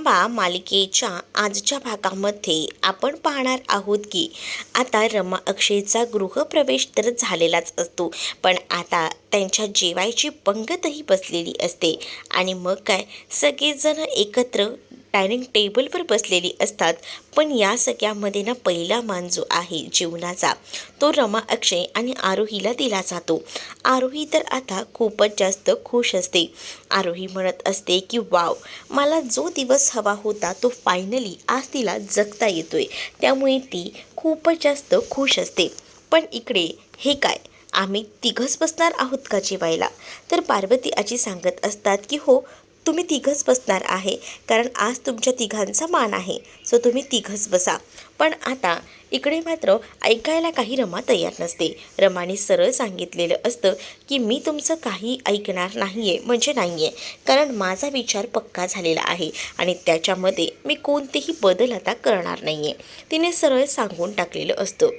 रंबा मालिकेच्या आजच्या भागामध्ये आपण पाहणार आहोत की आता रमा अक्षयचा गृहप्रवेश तर झालेलाच असतो, पण आता त्यांच्या जेवायची पंगतही बसलेली असते. आणि मग काय, सगळेजण एकत्र डायनिंग टेबलवर बसलेली असतात. पण या सगळ्यामध्ये ना पहिला मान जो आहे जेवणाचा, तो रमा अक्षय आणि आरोहीला दिला जातो. आरोही तर आता खूपच जास्त खुश असते. आरोही म्हणत असते की वाव, मला जो दिवस हवा होता तो फायनली आज तिला जगता येतोय. त्यामुळे ती खूपच जास्त खुश असते. पण इकडे हे काय, आम्ही तिघच बसणार आहोत का जेवायला? तर पार्वती आजी सांगत असतात की हो, तुम्ही तिघच बसणार आहे, कारण आज तुमच्या तिघांचा मान आहे, सो तुम्ही तिघच बसा. पण आता इकडे मात्र ऐकायला काही रमा तयार नसते. रमाने सरळ सांगितलेलं असतं की मी तुमचं काही ऐकणार नाही आहे, म्हणजे नाही आहे, कारण माझा विचार पक्का झालेला आहे आणि त्याच्यामध्ये मी कोणतेही बदल आता करणार नाही आहे, तिने सरळ सांगून टाकलेलं असतं.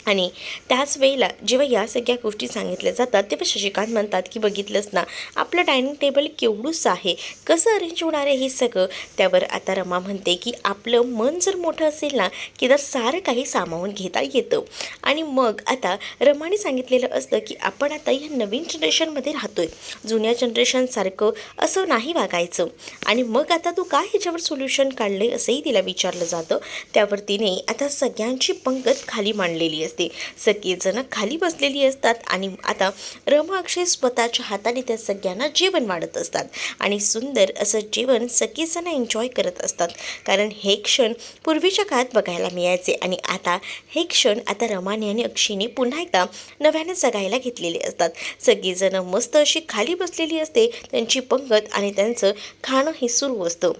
आणि त्याच वेळेला जेव्हा या सगळ्या गोष्टी सांगितल्या जातात तेव्हा शशिकांत म्हणतात की बघितलंच ना, आपलं डायनिंग टेबल केवढूच आहे, कसं अरेंज होणार आहे हे सगळं. त्यावर आता रमा म्हणते की आपलं मन जर मोठं असेल ना की तर सारं काही सामावून घेता येतं. आणि मग आता रमाने सांगितलेलं असतं की आपण आता या नवीन जनरेशनमध्ये राहतोय, जुन्या जनरेशनसारखं असं नाही वागायचं. आणि मग आता तू काय ह्याच्यावर सोल्युशन काढले असंही तिला विचारलं जातं. त्यावर तिने आता सगळ्यांची पंगत खाली मांडलेली असते. सगळेजण खाली बसलेली असतात आणि आता रमा अक्षय स्वतःच्या हाताने त्या सगळ्यांना जेवण वाढत असतात आणि सुंदर असं जेवण सगळेजण एन्जॉय करत असतात. कारण हे क्षण पूर्वीच्या काळात बघायला मिळायचे आणि आता हे क्षण आता रमाने आणि अक्षयने पुन्हा एकदा नव्याने जगायला घेतलेले असतात. सगळीजण मस्त अशी खाली बसलेली असते, त्यांची पंगत आणि त्यांचं खाणं हे सुरू असतं.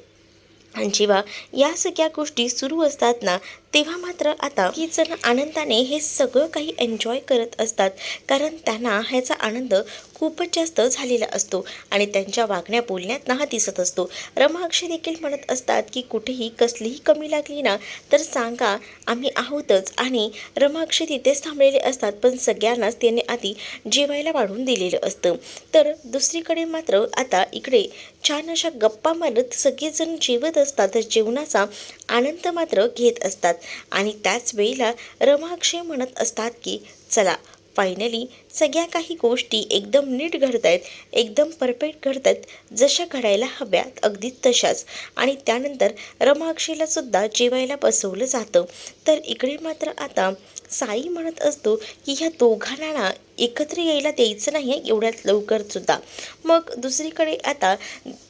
आणि जेव्हा या सगळ्या गोष्टी सुरू असतात ना, तेव्हा मात्र आता की जण आनंदाने हे सगळं काही एन्जॉय करत असतात, कारण त्यांना ह्याचा आनंद खूपच जास्त झालेला असतो आणि त्यांच्या वागण्या बोलण्यात ना हा दिसत असतो. रमा अक्षय देखील म्हणत असतात की कुठेही कसलीही कमी लागली ना तर सांगा, आम्ही आहोतच. आणि रमा अक्षय तिथेच थांबलेले असतात, पण सगळ्यांनाच त्याने आधी जेवायला वाढून दिलेलं असतं. तर दुसरीकडे मात्र आता इकडे छान अशा गप्पा मारत सगळेजण जेवत असतात, तर जेवणाचा आनंद मात्र घेत असतात. आणि त्याच वेळेला रमा अक्षय म्हणत असतात की चला, फायनली सगळ्या काही गोष्टी एकदम नीट घडत आहेत, एकदम परफेक्ट घडत आहेत, जशा घडायला हव्यात अगदी तशाच. आणि त्यानंतर रमा अक्षयला सुद्धा जेवायला बसवलं जातं. तर इकडे मात्र आता साई म्हणत असतो की ह्या दोघांना ना एकत्र यायला द्यायचं नाही आहे एवढ्यात लवकर सुद्धा. मग दुसरीकडे आता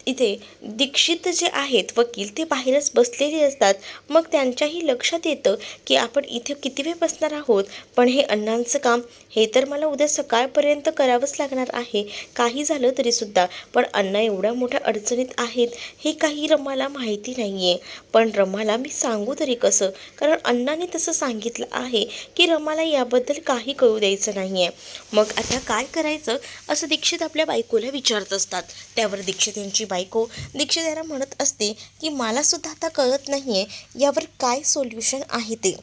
इथे दीक्षित जे आहेत वकील, ते बाहेरच बसलेले असतात. मग त्यांच्याही लक्षात येतं की आपण इथे किती वेळ बसणार आहोत, पण हे अण्णांचं काम हे तर मला उद्या सकाळपर्यंत करावंच लागणार आहे, काही झालं तरीसुद्धा. पण अण्णा एवढ्या मोठ्या अडचणीत आहेत हे काही रमाला माहिती नाही आहे. पण रमाला मी सांगू तरी कसं, कारण अण्णाने तसं सांगितलं आहे की रमाला याबद्दल काही कळू द्यायचं नाही आहे. मग आता काय करायचं असं दीक्षित आपल्या बायकोला विचारत असतात. त्यावर दीक्षित यांची बायको दीक्षित यांना म्हणत असते की मला सुद्धा आता कळत नाही आहे यावर काय सोल्युशन आहे ते,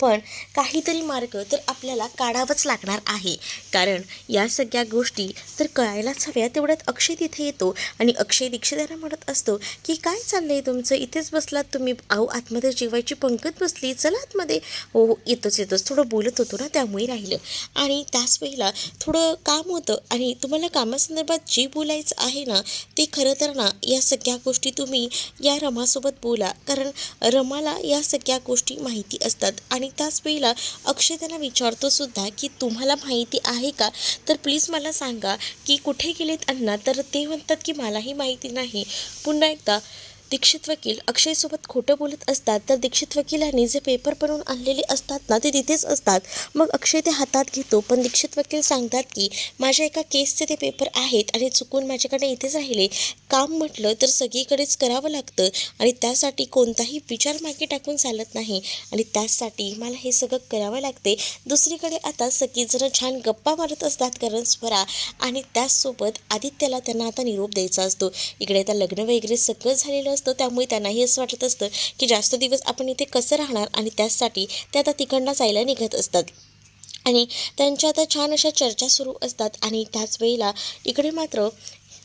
पण काहीतरी मार्ग तर आपल्याला काढावाच लागणार आहे. कारण या सगळ्या गोष्टी तर कळायलाच हव्या. तेवढ्यात अक्षय तिथे येतो आणि अक्षय दीक्षित यांना म्हणत असतो की काय चाललं आहे तुमचं, इथेच बसलात तुम्ही? अहो, आतमध्ये जेवायची पंगत बसली, चला आतमध्ये. हो हो, येतोच, थोडं बोलत होतो ना त्यामुळे राहिलं. आणि त्याच वेळेला थोडं काम होतं आणि तुम्हाला कामासंदर्भात जे बोलायचं आहे ना ते खरं तर ना या सगळ्या गोष्टी तुम्ही या रमासोबत बोला, कारण रमाला या सगळ्या गोष्टी माहिती असतात. आणि त्याच वेळेला अक्षय त्यांना विचारतो सुद्धा की तुम्हाला माहिती आहे का, तर प्लीज मला सांगा की कुठे गेलेत अण्णा. तर ते म्हणतात की मलाही माहिती नाही. पुन्हा एकदा दीक्षित वकील अक्षयसोबत खोटं बोलत असतात. तर दीक्षित वकिलांनी जे पेपर बनवून आणलेले असतात ना ते तिथेच असतात. मग अक्षय ते हातात घेतो, पण दीक्षित वकील सांगतात की माझ्या एका केसचे ते पेपर आहेत आणि चुकून माझ्याकडे इथेच राहिले. काम म्हटलं तर सगळीकडेच करावं लागतं आणि त्यासाठी कोणताही विचार मागे टाकून चालत नाही आणि त्यासाठी मला हे सगळं करावं लागते. दुसरीकडे आता सगळीजणं छान गप्पा मारत असतात, कारण स्वरा आणि त्याचसोबत आदित्यला त्यांना आता निरोप द्यायचा असतो. इकडे आता लग्न वगैरे सगळं झालेलं असतं, त्यामुळे त्यांनाही असं वाटत असतं की जास्त दिवस आपण इथे कसं राहणार, आणि त्याचसाठी ते आता तिकडनं जायला निघत असतात. आणि त्यांच्या आता छान अशा चर्चा सुरू असतात. आणि त्याच वेळेला इकडे मात्र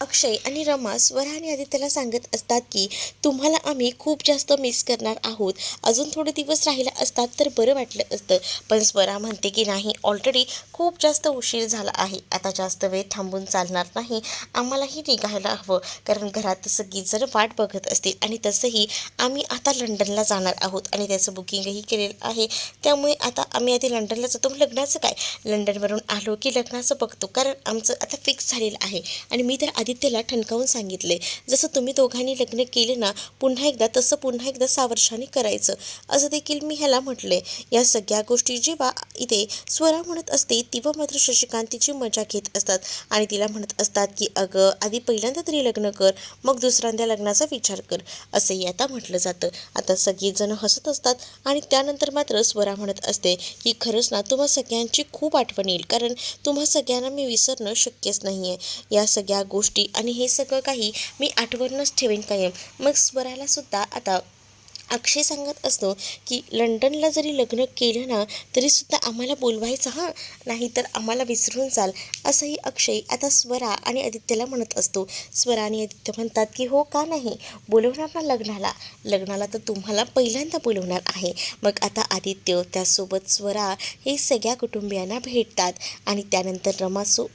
अक्षय आणि रमा स्वरा आणि आदित्यला सांगत असतात की तुम्हाला आम्ही खूप जास्त मिस करणार आहोत, अजून थोडे दिवस राहिला असतात तर बरं वाटलं असतं. पण स्वरा म्हणते की नाही, ऑलरेडी खूप जास्त उशीर झाला आहे, आता जास्त वेळ थांबून चालणार नाही, आम्हालाही निघायला हवं, कारण घरात सगळीजण वाट बघत असतील आणि तसंही आम्ही आता लंडनला जाणार आहोत आणि त्याचं बुकिंगही केलेलं आहे. त्यामुळे आता आम्ही आधी लंडनला जातो. लग्नाचं काय, लंडनवरून आलो की लग्नाचं बघतो, कारण आमचं आता फिक्स झालेलं आहे. आणि मी तर आदित्यला ठणकावून सांगितले, जसं तुम्ही दोघांनी लग्न केले ना पुन्हा एकदा, तसं पुन्हा एकदा 6 वर्षांनी करायचं, असं देखील मी ह्याला म्हटले. या सगळ्या गोष्टी जेव्हा इथे स्वरा म्हणत असते तेव्हा मात्र शशिकांत तिची मजा घेत असतात आणि तिला म्हणत असतात की अगं आधी पहिल्यांदा तरी लग्न कर, मग दुसऱ्यांदा लग्नाचा विचार कर, असंही आता म्हटलं जातं. आता सगळेजण हसत असतात आणि त्यानंतर मात्र स्वरा म्हणत असते की खरंच ना तुम्हा सगळ्यांची खूप आठवण येईल, कारण तुम्हा सगळ्यांना मी विसरणं शक्यच नाही आहे. या सगळ्या गोष्टी आणि हे सगळं काही मी आठवणच ठेवेन कायम. मग स्वराला सुद्धा आता अक्षय सांगत असतो की लंडनला जरी लग्न केलं ना तरीसुद्धा आम्हाला बोलवायचं हां, नाहीतर आम्हाला विसरून जाल, असंही अक्षय आता स्वरा आणि आदित्यला म्हणत असतो. स्वरा आणि आदित्य म्हणतात की हो का नाही, बोलवणार ना लग्नाला, लग्नाला तर तुम्हाला पहिल्यांदा बोलवणार आहे. मग आता आदित्य त्यासोबत स्वरा हे सगळ्या कुटुंबियांना भेटतात आणि त्यानंतर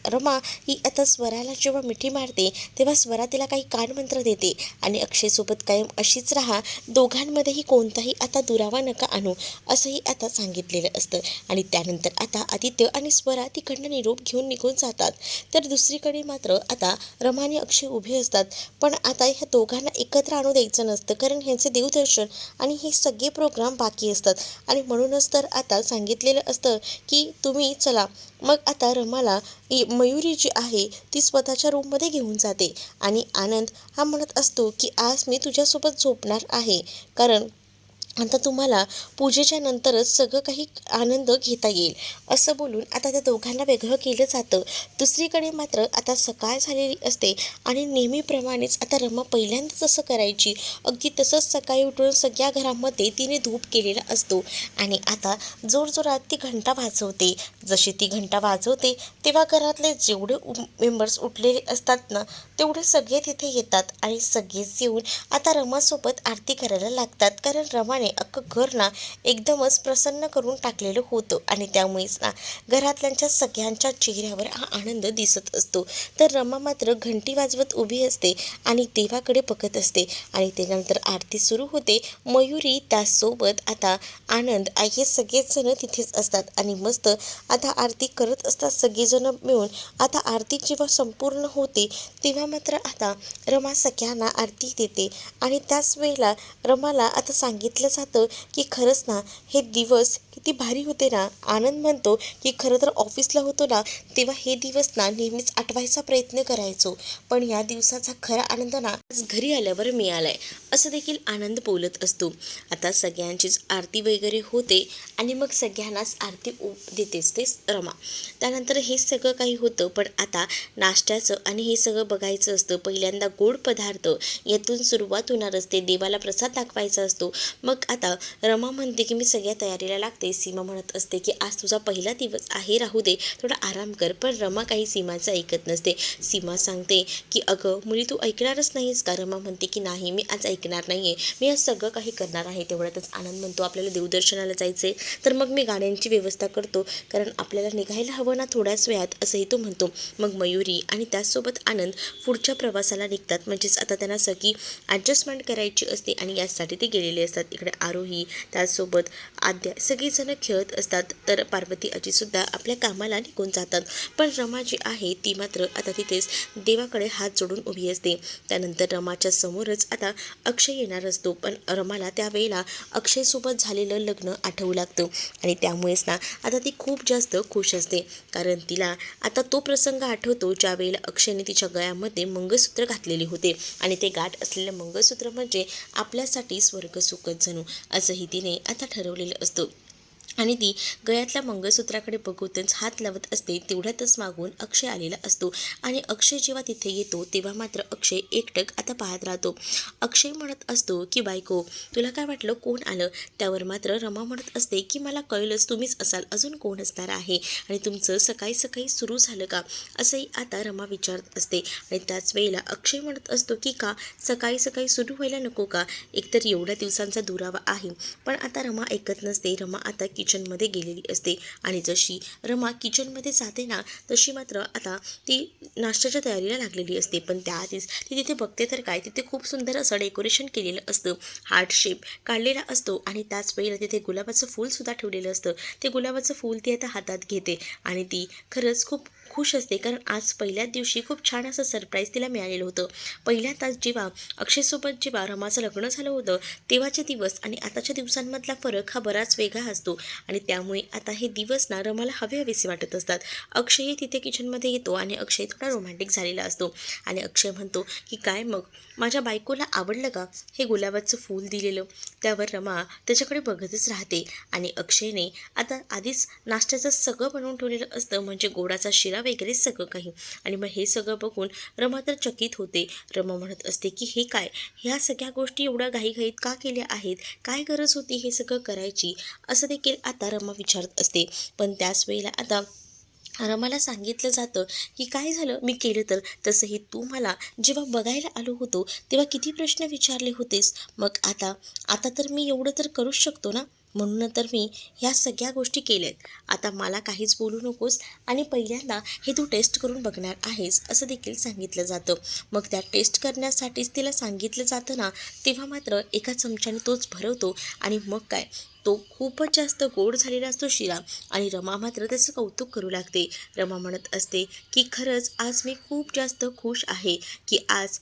रमा ही आता स्वराला जेव्हा मिठी मारते तेव्हा स्वरा तिला काही कानमंत्र देते आणि अक्षयसोबत कायम अशीच राहा, दोघांमध्येही कोणताही आता दुरावा नका आणू, असंही आता सांगितलेलं असतं. आणि त्यानंतर आता आदित्य आणि स्वरा तिकडनं निरोप घेऊन निघून जातात. तर दुसरीकडे मात्र आता रमा आणि अक्षय उभे असतात. पण आता ह्या दोघांना एकत्र आणू द्यायचं नसतं, कारण ह्यांचे देवदर्शन आणि हे सगळे प्रोग्राम बाकी असतात आणि म्हणूनच तर आता सांगितलेलं असतं की तुम्ही चला. मग आता रमाला मयुरी जी आहे ती स्वतःच्या रूममध्ये घेऊन जाते आणि आनंद हा म्हणत असतो की आज मी तुझ्यासोबत झोपणार आहे, कारण आता तुम्हाला पूजेच्या नंतरच सगळं काही आनंद घेता येईल, असं बोलून आता त्या दोघांना वेगळं केलं जातं. दुसरीकडे मात्र आता सकाळ झालेली असते आणि नेहमीप्रमाणेच आता रमा पहिल्यांदाच असं करायची, अगदी तसंच सकाळी उठून सगळ्या घरामध्ये तिने धूप केलेला असतो आणि आता जोरजोरात ती घंटा वाजवते. जशी ती घंटा वाजवते तेव्हा घरातले जेवढे मेंबर्स उठलेले असतात ना तेवढे सगळे तिथे येतात आणि सगळेच येऊन आता रमासोबत आरती करायला लागतात, कारण रमाने अख्खं घर ना एकदमच प्रसन्न करून टाकलेलं होतं आणि त्यामुळेच ना घरातल्यांच्या सगळ्यांच्या चेहऱ्यावर हा आनंद दिसत असतो. तर रमा मात्र घंटी वाजवत उभी असते आणि देवाकडे बघत असते आणि त्यानंतर आरती सुरू होते. मयुरी त्यासोबत आता आनंद हे सगळेच जण तिथेच असतात आणि मस्त आता आरती करत असतात सगळेजण मिळून. आता आरती जेव्हा संपूर्ण होते तेव्हा मात्र आता रमा सगळ्यांना आरती देते आणि त्याच वेळेला रमाला आता सांगितलं जातं की खरंच ना हे दिवस किती भारी होते ना. आनंद म्हणतो की खरं तर ऑफिसला होतो ना तेव्हा हे दिवस ना नेहमीच आठवायचा प्रयत्न करायचो, पण या दिवसाचा खरा आनंद ना आज घरी आल्यावर मिळालाय, असं देखील आनंद बोलत असतो. आता सगळ्यांचीच आरती वगैरे होते आणि मग सगळ्यांनाच आरती देतेच ते रमा. त्यानंतर हे सगळं काही होतं, पण आता नाश्त्याचं आणि हे सगळं बघायचं असतं. पहिल्यांदा गोड पदार्थ यातून सुरुवात होणार असते, देवाला प्रसाद दाखवायचा असतो. मग आता रमा म्हणते की मी सगळ्या तयारीला लागते. सीमा म्हणत असते की आज तुझा पहिला दिवस आहे, राहू दे, थोडा आराम कर. पण रमा काही सीमाचं ऐकत नसते. सीमा सांगते की अगं मुली तू ऐकणारच नाहीस का. रमा म्हणते की नाही मी आज ऐकणार नाहीये, मी आज सगळं काही करणार आहे. तेवढ्यातच आनंद म्हणतो आपल्याला देवदर्शनाला जायचे, तर मग मी गाड्यांची व्यवस्था करतो, कारण आपल्याला निघायला हवं ना थोड्याच वेळात, असंही तो म्हणतो. मग मयुरी आणि त्याचसोबत आनंद पुढच्या प्रवासाला निघतात. म्हणजेच आता त्यांना सगळी ॲडजस्टमेंट करायची असते आणि यासाठी ते गेलेले असतात. इकडे आरोही त्याचसोबत आद्या सगळीजणं खेळत असतात. तर पार्वती आजीसुद्धा आपल्या कामाला निघून जातात. पण रमा जी आहे ती मात्र आता तिथेच देवाकडे हात जोडून उभी असते. त्यानंतर रमाच्या समोरच आता अक्षय येणार असतो, पण रमाला त्यावेळेला अक्षयसोबत झालेलं लग्न आठवू लागतं आणि त्यामुळेच ना आता ती खूप जास्त खुश असते, कारण तिला आता तो प्रसंग आठवतो ज्या वेळेला अक्षयने तिच्या गळ्यामध्ये मंगळसूत्र घातलेले होते आणि ते गाठ असलेलं मंगळसूत्र म्हणजे आपल्यासाठी स्वर्ग सुखच जणू, असंही तिने आता ठरवलेलं असतं. आणि ती गळ्यातल्या मंगळसूत्राकडे बघूनच हात लावत असते. तेवढ्यातच मागून अक्षय आलेला असतो आणि अक्षय जेव्हा तिथे येतो तेव्हा मात्र अक्षय एकटक आता पाहत राहतो. अक्षय म्हणत असतो की बायको तुला काय वाटलं कोण आलं? त्यावर मात्र रमा म्हणत असते की मला कळलंच तुम्हीच असाल, अजून कोण असणार आहे आणि तुमचं सकाळी सकाळी सुरू झालं का, असंही आता रमा विचारत असते. आणि त्याच वेळेला अक्षय म्हणत असतो की का सकाळी सकाळी सुरू व्हायला नको का, एकतर एवढ्या दिवसांचा दुरावा आहे. पण आता रमा ऐकत नसते. रमा आता किचनमध्ये गेलेली असते आणि जशी रमा किचनमध्ये जाते ना तशी मात्र आता ती नाश्त्याच्या तयारीला लागलेली असते. पण त्याआधीच ती तिथे बघते तर काय, तिथे खूप सुंदर असं डेकोरेशन केलेलं असतं, हार्ट शेप काढलेला असतो आणि त्याच वेळेला तिथे गुलाबाचं फूलसुद्धा ठेवलेलं असतं. ते गुलाबाचं फूल ती आता हातात घेते आणि ती खरंच खूप खुश असते, कारण आज पहिल्याच दिवशी खूप छान असं सरप्राईज तिला मिळालेलं होतं. पहिल्यांदाच जेव्हा अक्षयसोबत जेव्हा रमाचं लग्न झालं होतं तेव्हाचे दिवस आणि आताच्या दिवसांमधला फरक हा बराच वेगळा असतो आणि त्यामुळे आता हे दिवस ना रमाला हवेसे वाटत असतात. अक्षयही तिथे किचनमध्ये येतो आणि अक्षय थोडा रोमॅन्टिक झालेला असतो आणि अक्षय म्हणतो की काय मग माझ्या बायकोला आवडलं का हे गुलाबाचं फूल दिलेलं? त्यावर रमा त्याच्याकडे बघतच राहते आणि अक्षयने आता आधीच नाश्त्याचं सगळं बनवून ठेवलेलं असतं, म्हणजे गोडाचा शिरा वगैरे सगळं काही. आणि मग हे सगळं बघून रमा तर चकित होते. रमा म्हणत असते की हे काय, ह्या सगळ्या गोष्टी एवढ्या घाईघाईत का केल्या आहेत, काय गरज होती हे सगळं करायची, असं देखील आता रमा विचारत असते. पण त्याच वेळेला आता रमाला सांगितलं जातं की काय झालं मी केलं तर, तसंही तू मला जेव्हा बघायला आलो होतो तेव्हा किती प्रश्न विचारले होतेस, मग आता आता तर मी एवढं तर करूच शकतो ना, म्हणून तर मी ह्या सगळ्या गोष्टी केल्यात. आता मला काहीच बोलू नकोस आणि पहिल्यांदा हे तू टेस्ट करून बघणार आहेस असं देखील सांगितलं जातं. मग त्या टेस्ट करण्यासाठीच तिला सांगितलं जातं ना, तेव्हा मात्र एका चमच्याने तोच भरवतो आणि मग काय तो खूपच जास्त गोड झालेला असतो शिरा आणि रमा मात्र त्याचं कौतुक करू लागते. रमा म्हणत असते की खरंच आज मी खूप जास्त खुश आहे की आज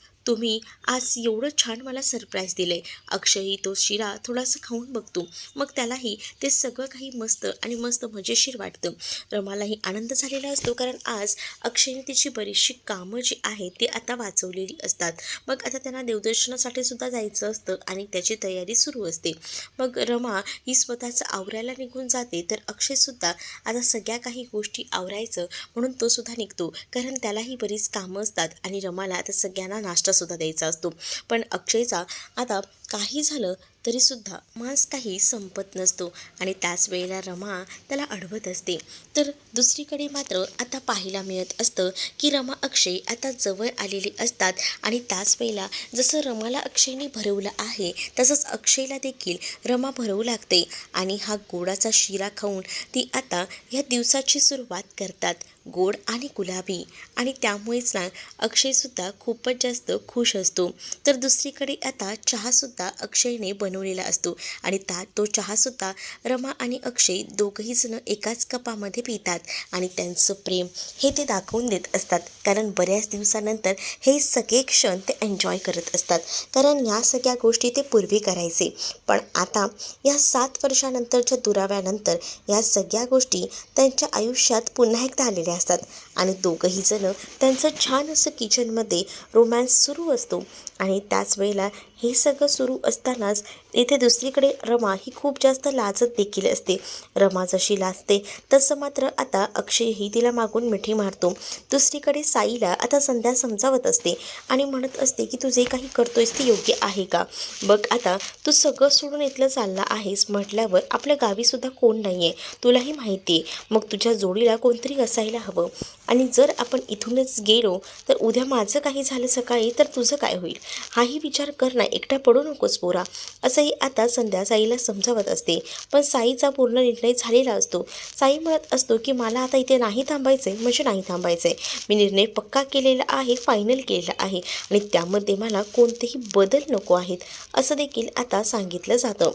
एवढं छान मला सरप्राईज दिलंय. अक्षयही तो शिरा थोडासा खाऊन बघतो, मग त्यालाही ते सगळं काही मस्त आणि मस्त मजेशीर वाटतं. रमालाही आनंद झालेला असतो, कारण आज अक्षयने तिची बरीचशी कामं जी आहेत ती आता वाचवलेली असतात. मग आता त्यांना देवदर्शनासाठी सुद्धा जायचं असतं आणि त्याची तयारी सुरू असते. मग रमा ही स्वतःचं आवरायला निघून जाते, तर अक्षयसुद्धा आता सगळ्या काही गोष्टी आवरायचं म्हणून तो सुद्धा निघतो, कारण त्यालाही बरीच कामं असतात आणि रमाला आता सगळ्यांना नाश्तासुद्धा द्यायचा असतो. पण अक्षयचा आता काही झालं तरीसुद्धा मांस काही संपत नसतो आणि त्याच वेळेला रमा त्याला अडवत असते. तर दुसरीकडे मात्र आता पाहायला मिळत असतं की रमा अक्षय आता जवळ आलेले असतात आणि त्याच वेळेला जसं रमाला अक्षयने भरवलं आहे तसंच अक्षयला देखील रमा भरवू लागते आणि हा गोडाचा शिरा खाऊन ती आता या दिवसाची सुरुवात करतात, गोड आणि गुलाबी. आणि त्यामुळेच ना अक्षयसुद्धा खूपच जास्त खुश असतो. तर दुसरीकडे आता चहासुद्धा अक्षयने बनवलेला असतो आणि तो चहासुद्धा रमा आणि अक्षय दोघंही जण एकाच कपामध्ये पितात आणि त्यांचं प्रेम हे ते दाखवून देत असतात, कारण बऱ्याच दिवसानंतर हे सगळे क्षण ते एन्जॉय करत असतात. कारण या सगळ्या गोष्टी ते पूर्वी करायचे, पण आता या 7 वर्षानंतरच्या दुराव्यानंतर या सगळ्या गोष्टी त्यांच्या आयुष्यात पुन्हा एकदा आलेल्या असतात आणि दोघंही जण त्यांचं छान असं किचनमध्ये रोमॅन्स सुरू असतो. आणि त्याच वेळेला हे सगळं सुरू असतानाच इथे दुसरीकडे रमा ही खूप जास्त लाजत देखील असते. रमा जशी लाजते तसं मात्र आता अक्षयही तिला मागून मिठी मारतो. दुसरीकडे साईला आता संध्या समजावत असते आणि म्हणत असते की तू जे काही करतोयस ते योग्य आहे का, बघ आता तू सगळं सोडून इथलं चालला आहेस म्हटल्यावर आपल्या गावीसुद्धा कोण नाही आहे, तुलाही माहिती आहे, मग तुझ्या जोडीला कोणतरी असायला हवं आणि जर आपण इथूनच गेलो तर उद्या माझं काही झालं सकाळी तर तुझं काय होईल, हाही विचार कर ना, एकटा पडू नकोस पोरा, असंही आता संध्या साईला समजावत असते. पण साईचा पूर्ण निर्णय झालेला असतो. साई म्हणत असतो की मला आता इथे नाही थांबायचं आहे म्हणजे नाही थांबायचं आहे, मी निर्णय पक्का केलेला आहे, फायनल केलेला आहे आणि त्यामध्ये मला कोणतेही बदल नको आहेत, असं देखील आता सांगितलं जातं.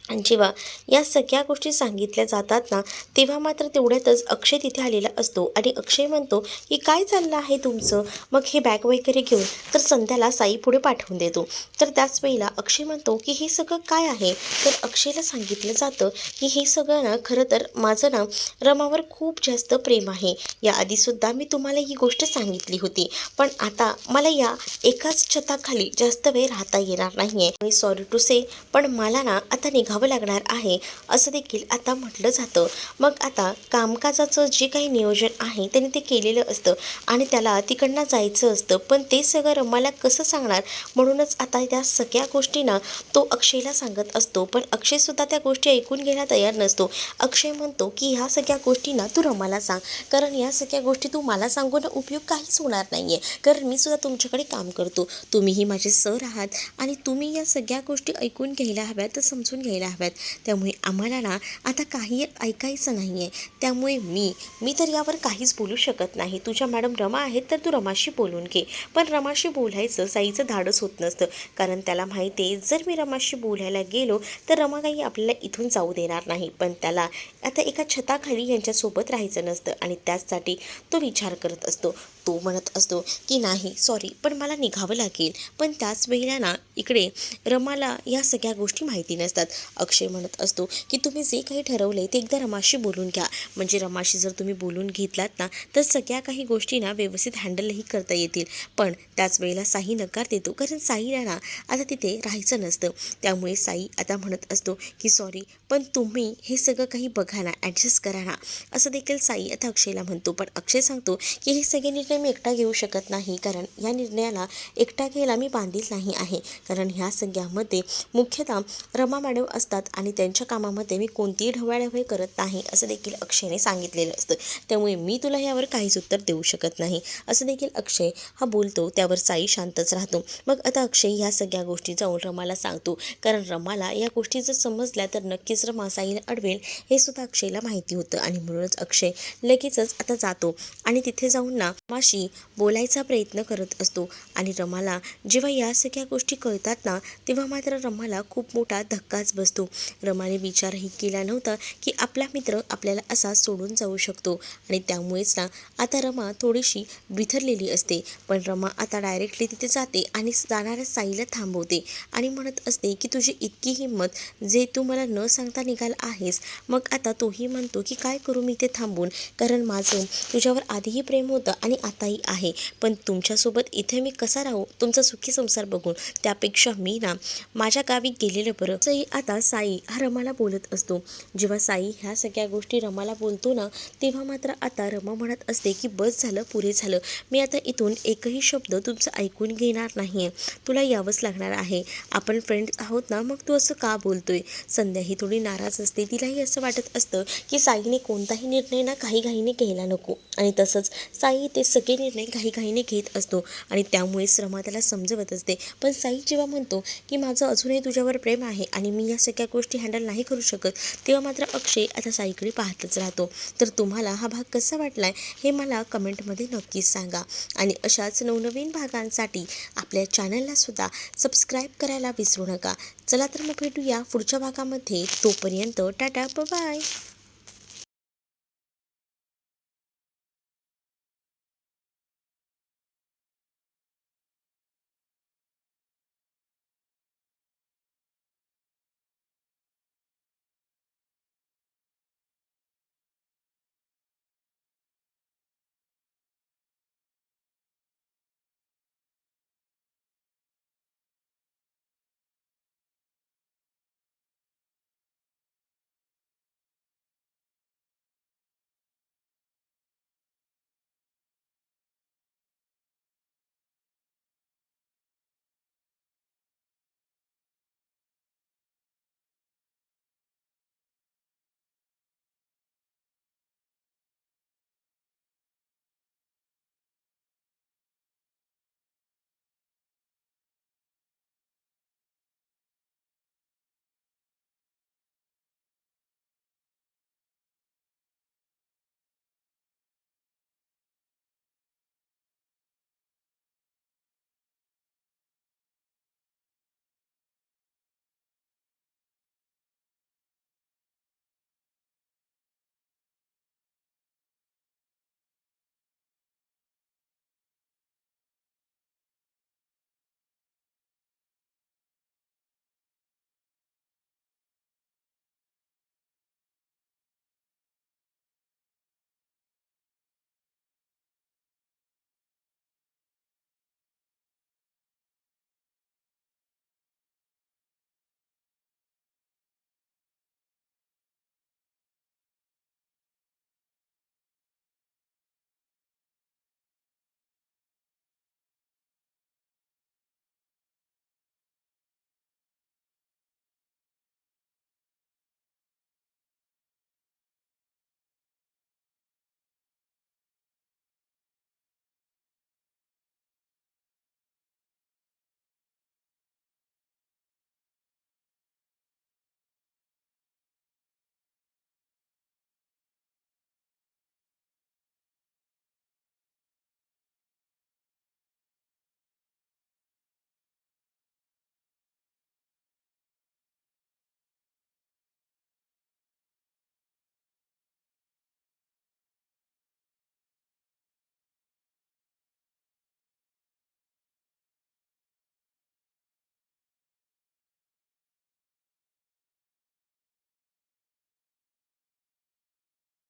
आणि जेव्हा या सगळ्या गोष्टी सांगितल्या जातात ना तेव्हा मात्र तेवढ्यातच अक्षय तिथे आलेला असतो आणि अक्षय म्हणतो की काय चाललं आहे तुमचं, मग हे बॅग वगैरे घेऊन तर संध्याला साई पुढे पाठवून देतो. तर त्याच वेळेला अक्षय म्हणतो की हे सगळं काय आहे, तर अक्षयला सांगितलं जातं की हे सगळं ना खरं तर माझं ना रमावर खूप जास्त प्रेम आहे. याआधीसुद्धा मी तुम्हाला ही गोष्ट सांगितली होती, पण आता मला या एकाच छताखाली जास्त वेळ राहता येणार नाही आहे, सॉरी टू से, पण मला ना आता निघावं निभावावं लागणार आहे असं देखील आता म्हटलं जातं. मग आता कामकाजाचं जे काही नियोजन आहे त्याने ते केलेलं असतं आणि त्याला तिकडनं जायचं असतं, पण ते सगळं रमाला कसं सांगणार, म्हणूनच आता त्या सगळ्या गोष्टींना तो अक्षयला सांगत असतो. पण अक्षयसुद्धा त्या गोष्टी ऐकून घ्यायला तयार नसतो. अक्षय म्हणतो की ह्या सगळ्या गोष्टींना तू रमाला सांग, कारण या सगळ्या गोष्टी तू मला सांगून उपयोग काहीच होणार नाही आहे, कारण मी सुद्धा तुमच्याकडे काम करतो, तुम्हीही माझे सर आहात आणि तुम्ही या सगळ्या गोष्टी ऐकून घ्यायला हव्यात, समजून घ्यायला हव्यात. त्यामुळे आम्हाला ना आता काही ऐकायचं नाही आहे. त्यामुळे मी तर यावर काहीच बोलू शकत नाही. तुझ्या मॅडम रमा आहेत तर तू रमाशी बोलून घे. पण रमाशी बोलायचं साईचं धाडस होत नसतं, कारण त्याला माहिती आहे जर मी रमाशी बोलायला गेलो तर रमा काही आपल्याला इथून जाऊ देणार नाही. पण त्याला आता एका छताखाली यांच्यासोबत राहायचं नसतं आणि त्याचसाठी तो विचार करत असतो. तो म्हणत असतो की नाही सॉरी, पण मला निघावं लागेल. पण त्याच वेळेला ना इकडे रमाला या सगळ्या गोष्टी माहिती नसतात. अक्षय म्हणत असतो की तुम्ही जे काही ठरवलं आहे ते एकदा रमाशी बोलून घ्या, म्हणजे रमाशी जर तुम्ही बोलून घेतलात ना तर सगळ्या काही गोष्टी ना व्यवस्थित हँडलही करता येतील. पण त्याच वेळेला साई नकार देतो, कारण साईला ना आता तिथे राहायचं नसतं. त्यामुळे साई आता म्हणत असतो की सॉरी, पण तुम्ही हे सगळं काही बघा ना, ॲडजस्ट करा ना, असं देखील साई आता अक्षयला म्हणतो. पण अक्षय सांगतो की हे सगळे निर्णय मी एकटा घेऊ शकत नाही, कारण या निर्णयाला एकटा घ्यायला मी बांधील नाही आहे, कारण ह्या सगळ्यामध्ये मुख्यतः रमा मॅडम असतात आणि त्यांच्या कामामध्ये मी कोणतीही ढवळाढवळ करत नाही असं देखील अक्षयने सांगितलेलं असतं. त्यामुळे मी तुला यावर काहीच उत्तर देऊ शकत नाही असं देखील अक्षय हा बोलतो. त्यावर साई शांतच राहतो. मग आता अक्षय ह्या सगळ्या गोष्टी जाऊन रमाला सांगतो, कारण रमाला या गोष्टी जर समजल्या तर नक्कीच रमा साईला अडवेल हे सुद्धा अक्षयला माहिती होतं. आणि म्हणूनच अक्षय लगेचच आता जातो आणि तिथे जाऊन ना रमाशी बोलायचा प्रयत्न करत असतो. आणि रमाला जेव्हा या सगळ्या गोष्टी कळतात ना तेव्हा मात्र रमाला खूप मोठा धक्काच बसतो. रमाने विचारही केला नव्हता की आपला मित्र आपल्याला असा सोडून जाऊ शकतो, आणि त्यामुळेच ना आता रमा थोडीशी बिथरलेली असते. पण रमा आता डायरेक्टली तिथे जाते आणि जाणाऱ्या साईला थांबवते आणि म्हणत असते की तुझी इतकी हिंमत, जे तू मला न सांगता निघाला आहेस. मग आता तोही म्हणतो की काय करू मी ते थांबून, कारण माझं तुझ्यावर आधीही प्रेम होतं आणि आताही आहे, पण तुमच्यासोबत इथे मी कसा राहू तुमचा सुखी संसार बघून, त्यापेक्षा मी ना माझ्या गावी गेलेलं बरं. असंही आता साई हा रमाला बोलत असतो. जेव्हा साई ह्या सगळ्या गोष्टी रमाला बोलतो ना तेव्हा मात्र आता रमा म्हणत असते की बस झालं, पुरे झालं, मी आता इथून एकही शब्द तुमचं ऐकून घेणार नाही आहे, तुला यावंच लागणार आहे, आपण फ्रेंड्स आहोत ना, मग तू असं का बोलतोय. संध्या ही थोडी नाराज असते, तिलाही असं वाटत असतं की साईने कोणताही निर्णय ना घाईघाईने घ्यायला नको, आणि तसंच साई ते सगळे निर्णय घाईघाईने घेत असतो आणि त्यामुळेच रमा त्याला समजवत असते. पण साई जेव्हा म्हणतो की माझं अजूनही तुझ्यावर प्रेम आहे आणि मी या सगळ्या गोष्टी हँडल नाही करू शकत, तेव्हा मात्र अक्षय आता साईकडे पाहतच राहतो. तर तुम्हाला हा भाग कसा वाटलाय हे मला कमेंटमध्ये नक्कीच सांगा, आणि अशाच नवनवीन भागांसाठी आपल्या चॅनलला सुद्धा सबस्क्राईब करायला विसरू नका. चला तर मग भेटूया पुढच्या भागामध्ये. तोपर्यंत टाटा बाय.